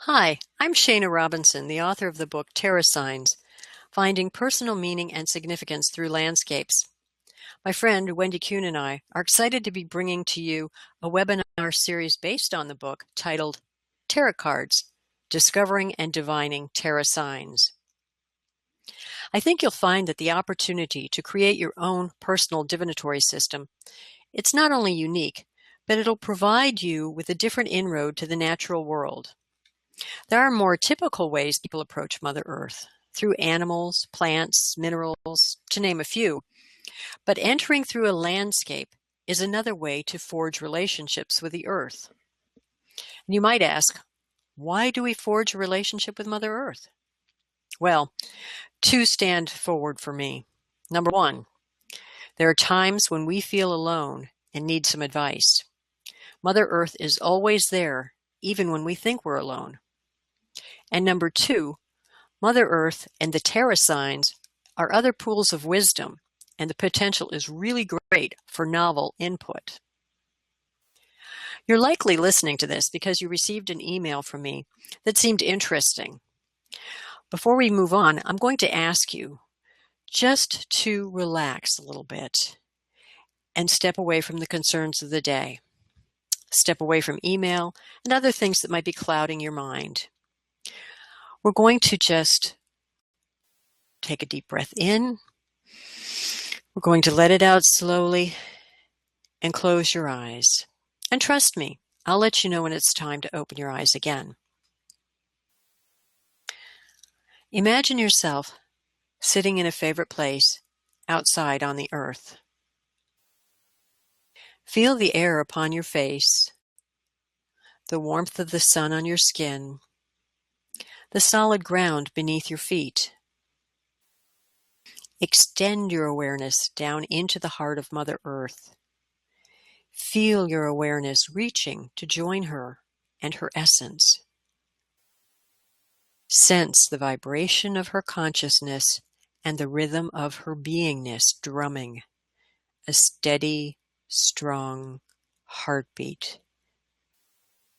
Hi, I'm Shana Robinson, the author of the book Terra Signs, Finding Personal Meaning and Significance Through Landscapes. My friend Wendy Kuhn and I are excited to be bringing to you a webinar series based on the book titled Tarot Cards, Discovering and Divining Terra Signs. I think you'll find that the opportunity to create your own personal divinatory system, it's not only unique, but it'll provide you with a different inroad to the natural world. There are more typical ways people approach Mother Earth, through animals, plants, minerals, to name a few. But entering through a landscape is another way to forge relationships with the Earth. And you might ask, why do we forge a relationship with Mother Earth? Well, two stand forward for me. Number one, there are times when we feel alone and need some advice. Mother Earth is always there, even when we think we're alone. And number two, Mother Earth and the Terra signs are other pools of wisdom, and the potential is really great for novel input. You're likely listening to this because you received an email from me that seemed interesting. Before we move on, I'm going to ask you just to relax a little bit and step away from the concerns of the day. Step away from email and other things that might be clouding your mind. We're going to just take a deep breath in. We're going to let it out slowly and close your eyes. And trust me, I'll let you know when it's time to open your eyes again. Imagine yourself sitting in a favorite place outside on the earth. Feel the air upon your face, the warmth of the sun on your skin, the solid ground beneath your feet. Extend your awareness down into the heart of Mother Earth. Feel your awareness reaching to join her and her essence. Sense the vibration of her consciousness and the rhythm of her beingness drumming, a steady, strong heartbeat.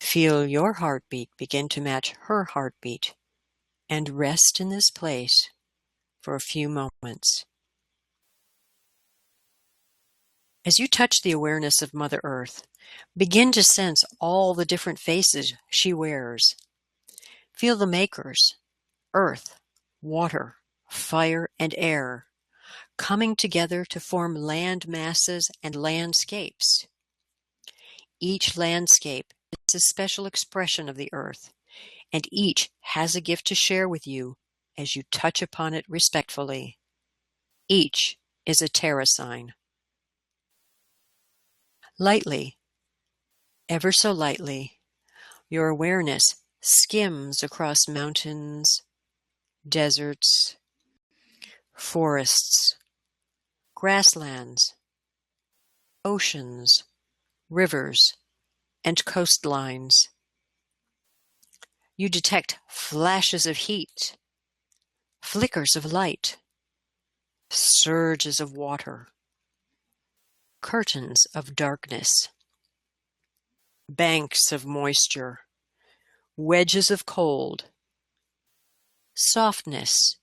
Feel your heartbeat begin to match her heartbeat and rest in this place for a few moments. As you touch the awareness of Mother Earth, begin to sense all the different faces she wears. Feel the makers, earth, water, fire, and air, coming together to form land masses and landscapes. Each landscape is a special expression of the earth, and each has a gift to share with you as you touch upon it respectfully. Each is a Terra sign. Lightly, ever so lightly, your awareness skims across mountains, deserts, forests, grasslands, oceans, rivers, and coastlines. You detect flashes of heat, flickers of light, surges of water, curtains of darkness, banks of moisture, wedges of cold, softness,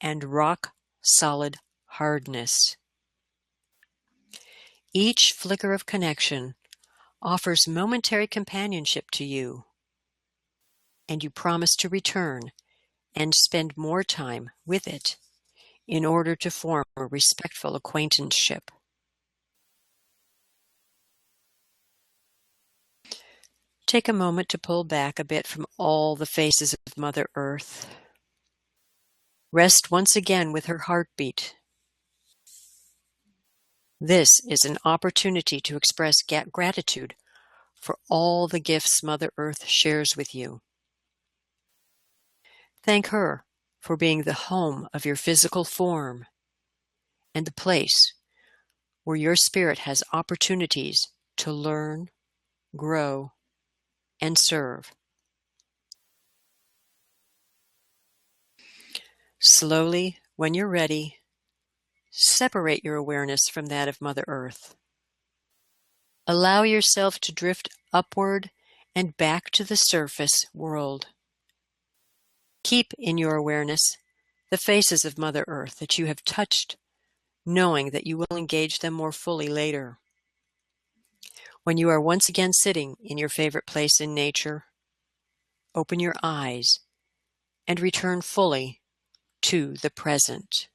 and rock-solid hardness. Each flicker of connection offers momentary companionship to you, and you promise to return and spend more time with it in order to form a respectful acquaintanceship. Take a moment to pull back a bit from all the faces of Mother Earth. Rest once again with her heartbeat. This is an opportunity to express gratitude for all the gifts Mother Earth shares with you. Thank her for being the home of your physical form and the place where your spirit has opportunities to learn, grow, and serve. Slowly, when you're ready, separate your awareness from that of Mother Earth. Allow yourself to drift upward and back to the surface world. Keep in your awareness the faces of Mother Earth that you have touched, knowing that you will engage them more fully later. When you are once again sitting in your favorite place in nature, open your eyes and return fully to the present.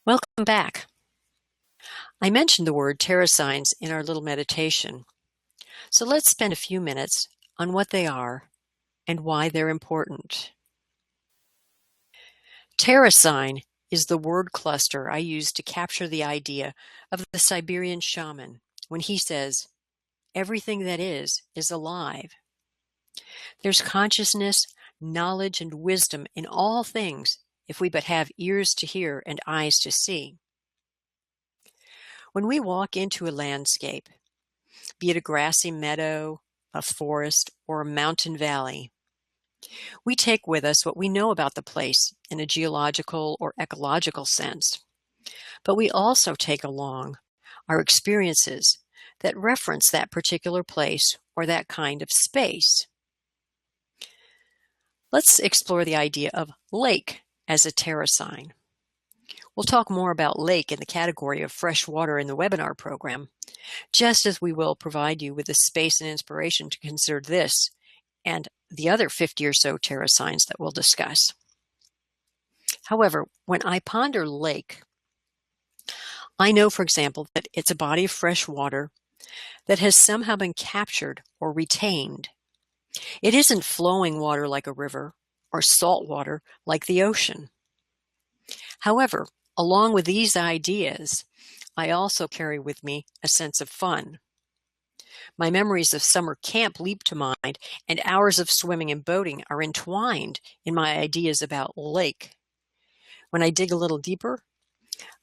Welcome back. I mentioned the word terra signs in our little meditation, so let's spend a few minutes on what they are and why they're important. Terra sign is the word cluster I use to capture the idea of the Siberian shaman when he says, "Everything that is alive." There's consciousness, knowledge, and wisdom in all things if we but have ears to hear and eyes to see. When we walk into a landscape, be it a grassy meadow, a forest, or a mountain valley, we take with us what we know about the place in a geological or ecological sense. But we also take along our experiences that reference that particular place or that kind of space. Let's explore the idea of lake as a terra sign. We'll talk more about lake in the category of fresh water in the webinar program, just as we will provide you with the space and inspiration to consider this and the other 50 or so terra signs that we'll discuss. However, when I ponder lake, I know, for example, that it's a body of fresh water that has somehow been captured or retained. It isn't flowing water like a river or salt water like the ocean. However, along with these ideas, I also carry with me a sense of fun. My memories of summer camp leap to mind, and hours of swimming and boating are entwined in my ideas about lake. When I dig a little deeper,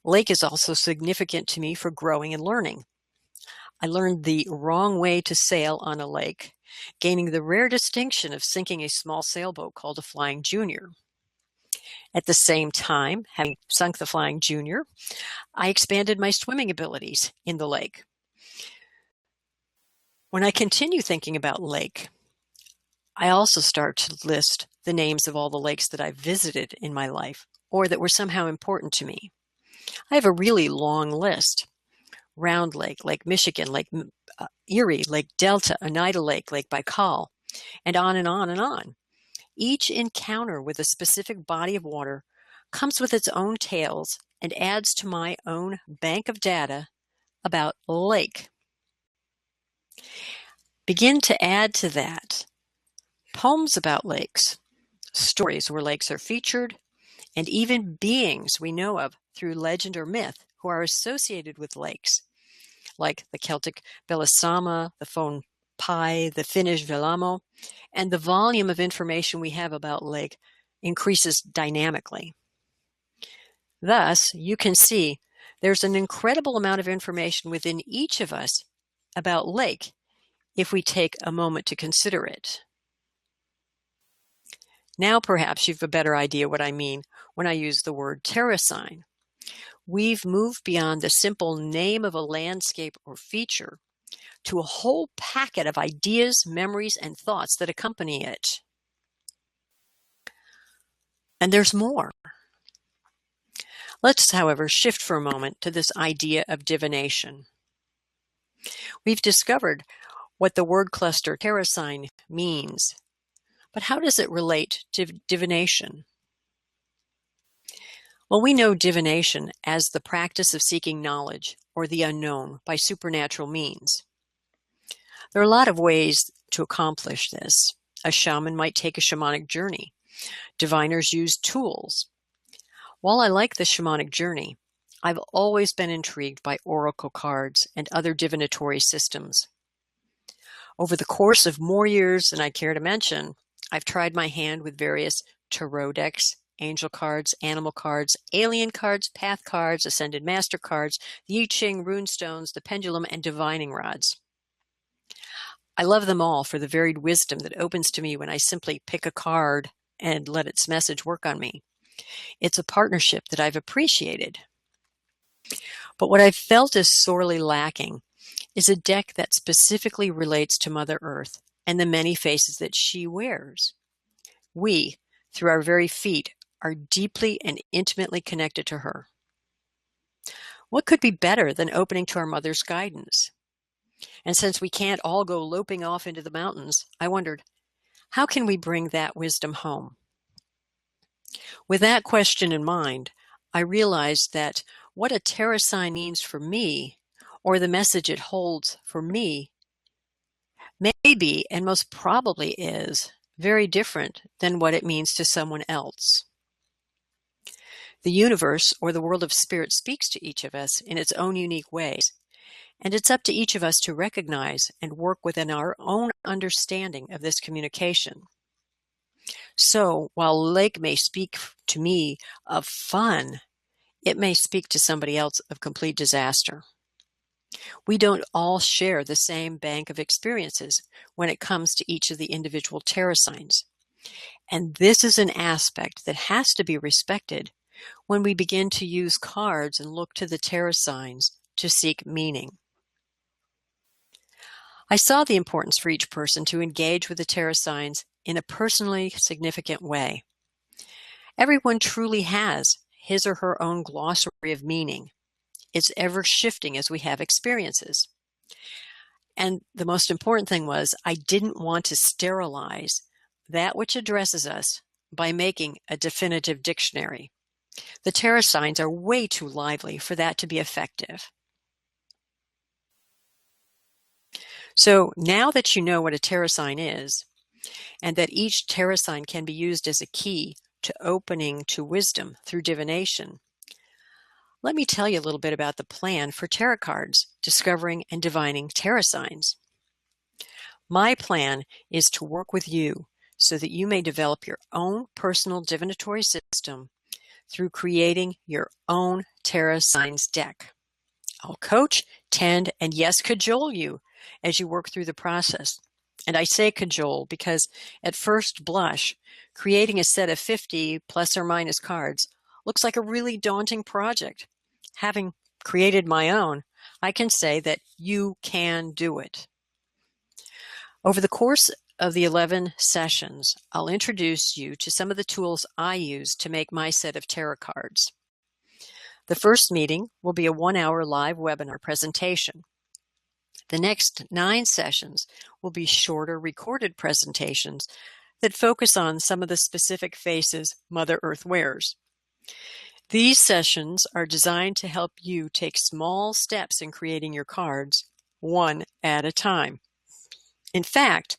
lake is also significant to me for growing and learning. I learned the wrong way to sail on a lake, gaining the rare distinction of sinking a small sailboat called a Flying Junior. At the same time, having sunk the Flying Junior, I expanded my swimming abilities in the lake. When I continue thinking about lake, I also start to list the names of all the lakes that I've visited in my life or that were somehow important to me. I have a really long list. Round Lake, Lake Michigan, Lake Erie, Lake Delta, Oneida Lake, Lake Baikal, and on and on and on. Each encounter with a specific body of water comes with its own tales and adds to my own bank of data about lake. Begin to add to that poems about lakes, stories where lakes are featured, and even beings we know of through legend or myth who are associated with lakes, like the Celtic Belisama, the Fon Pai, the Finnish Velamo, and the volume of information we have about lake increases dynamically. Thus, you can see there's an incredible amount of information within each of us about lake if we take a moment to consider it. Now perhaps you've a better idea what I mean when I use the word terra sign. We've moved beyond the simple name of a landscape or feature to a whole packet of ideas, memories, and thoughts that accompany it. And there's more. Let's, however, shift for a moment to this idea of divination. We've discovered what the word cluster terra sign means, but how does it relate to divination? Well, we know divination as the practice of seeking knowledge or the unknown by supernatural means. There are a lot of ways to accomplish this. A shaman might take a shamanic journey. Diviners use tools. While I like the shamanic journey, I've always been intrigued by oracle cards and other divinatory systems. Over the course of more years than I care to mention, I've tried my hand with various tarot decks, angel cards, animal cards, alien cards, path cards, ascended master cards, the I Ching, rune stones, the pendulum, and divining rods. I love them all for the varied wisdom that opens to me when I simply pick a card and let its message work on me. It's a partnership that I've appreciated. But what I've felt is sorely lacking is a deck that specifically relates to Mother Earth and the many faces that she wears. We, through our very feet, are deeply and intimately connected to her. What could be better than opening to our Mother's guidance? And since we can't all go loping off into the mountains, I wondered, how can we bring that wisdom home? With that question in mind, I realized that what a Terra sign means for me, or the message it holds for me, may be, and most probably is, very different than what it means to someone else. The universe, or the world of spirit, speaks to each of us in its own unique ways, and it's up to each of us to recognize and work within our own understanding of this communication. So, while lake may speak to me of fun, it may speak to somebody else of complete disaster. We don't all share the same bank of experiences when it comes to each of the individual Terra signs. And this is an aspect that has to be respected when we begin to use cards and look to the Terra signs to seek meaning. I saw the importance for each person to engage with the Terra signs in a personally significant way. Everyone truly has his or her own glossary of meaning. It's ever shifting as we have experiences. And the most important thing was, I didn't want to sterilize that which addresses us by making a definitive dictionary. The Terra signs are way too lively for that to be effective. So now that you know what a Terra sign is, and that each Terra sign can be used as a key to opening to wisdom through divination, let me tell you a little bit about the plan for tarot cards, discovering and divining Terra signs. My plan is to work with you so that you may develop your own personal divinatory system through creating your own Terra signs deck. I'll coach, tend, and yes, cajole you as you work through the process. And I say cajole because at first blush, creating a set of 50 plus or minus cards looks like a really daunting project. Having created my own, I can say that you can do it. Over the course of the 11 sessions, I'll introduce you to some of the tools I use to make my set of tarot cards. The first meeting will be a 1-hour live webinar presentation. The next 9 sessions will be shorter recorded presentations that focus on some of the specific faces Mother Earth wears. These sessions are designed to help you take small steps in creating your cards, one at a time. In fact,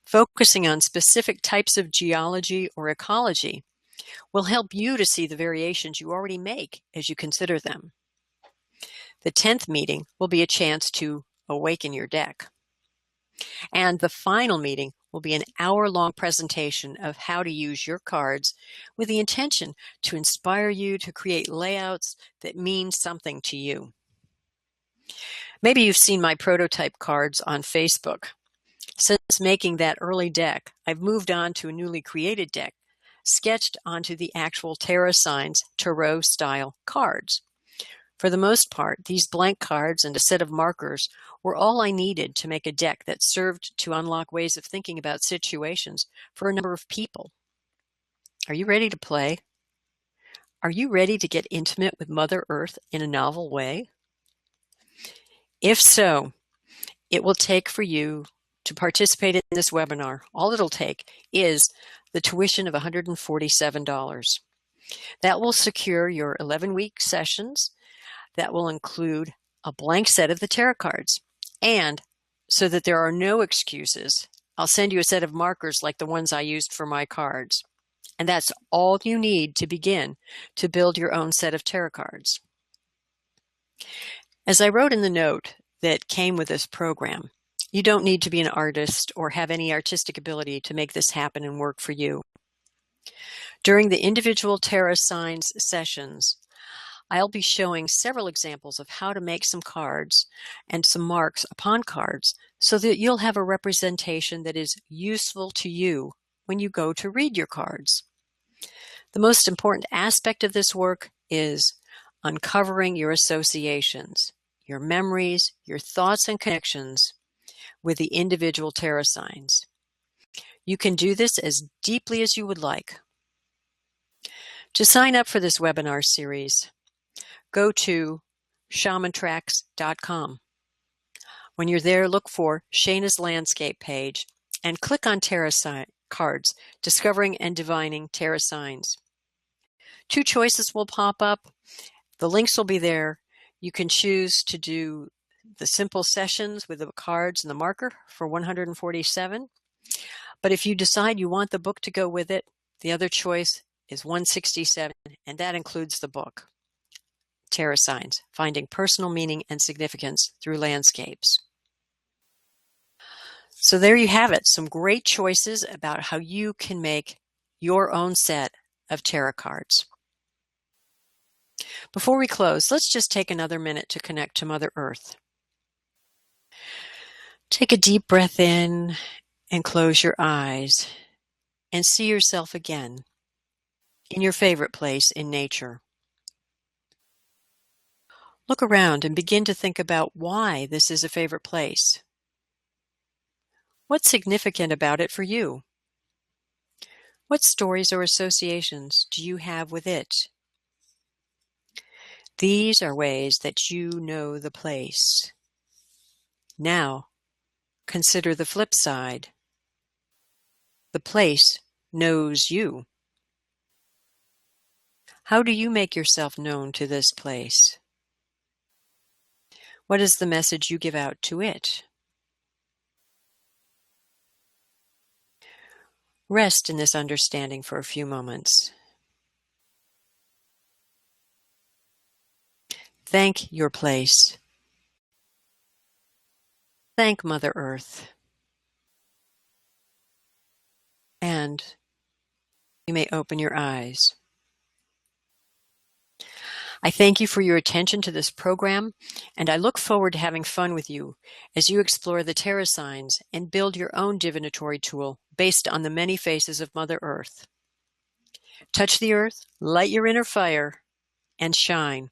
focusing on specific types of geology or ecology will help you to see the variations you already make as you consider them. The 10th meeting will be a chance to awaken your deck. And the final meeting will be an hour-long presentation of how to use your cards with the intention to inspire you to create layouts that mean something to you. Maybe you've seen my prototype cards on Facebook. Since making that early deck, I've moved on to a newly created deck, sketched onto the actual Terra signs tarot-style cards. For the most part, these blank cards and a set of markers were all I needed to make a deck that served to unlock ways of thinking about situations for a number of people. Are you ready to play? Are you ready to get intimate with Mother Earth in a novel way? If so, it will take for you to participate in this webinar. All it'll take is the tuition of $147. That will secure your 11-week sessions. That will include a blank set of the tarot cards. And so that there are no excuses, I'll send you a set of markers like the ones I used for my cards. And that's all you need to begin to build your own set of tarot cards. As I wrote in the note that came with this program, you don't need to be an artist or have any artistic ability to make this happen and work for you. During the individual Terra signs sessions, I'll be showing several examples of how to make some cards and some marks upon cards so that you'll have a representation that is useful to you when you go to read your cards. The most important aspect of this work is uncovering your associations, your memories, your thoughts and connections with the individual tarot signs. You can do this as deeply as you would like. To sign up for this webinar series, go to shamantracks.com. When you're there, look for Shayna's Landscape page and click on Tarot Cards, Discovering and Divining Tarot Signs. 2 choices will pop up. The links will be there. You can choose to do the simple sessions with the cards and the marker for $147. But if you decide you want the book to go with it, the other choice is $167, and that includes the book, Tarot Signs, Finding Personal Meaning and Significance Through Landscapes. So there you have it, some great choices about how you can make your own set of tarot cards. Before we close, let's just take another minute to connect to Mother Earth. Take a deep breath in and close your eyes and see yourself again in your favorite place in nature. Look around and begin to think about why this is a favorite place. What's significant about it for you? What stories or associations do you have with it? These are ways that you know the place. Now, consider the flip side. The place knows you. How do you make yourself known to this place? What is the message you give out to it? Rest in this understanding for a few moments. Thank your place. Thank Mother Earth. And you may open your eyes. I thank you for your attention to this program, and I look forward to having fun with you as you explore the tarot signs and build your own divinatory tool based on the many faces of Mother Earth. Touch the earth, light your inner fire, and shine.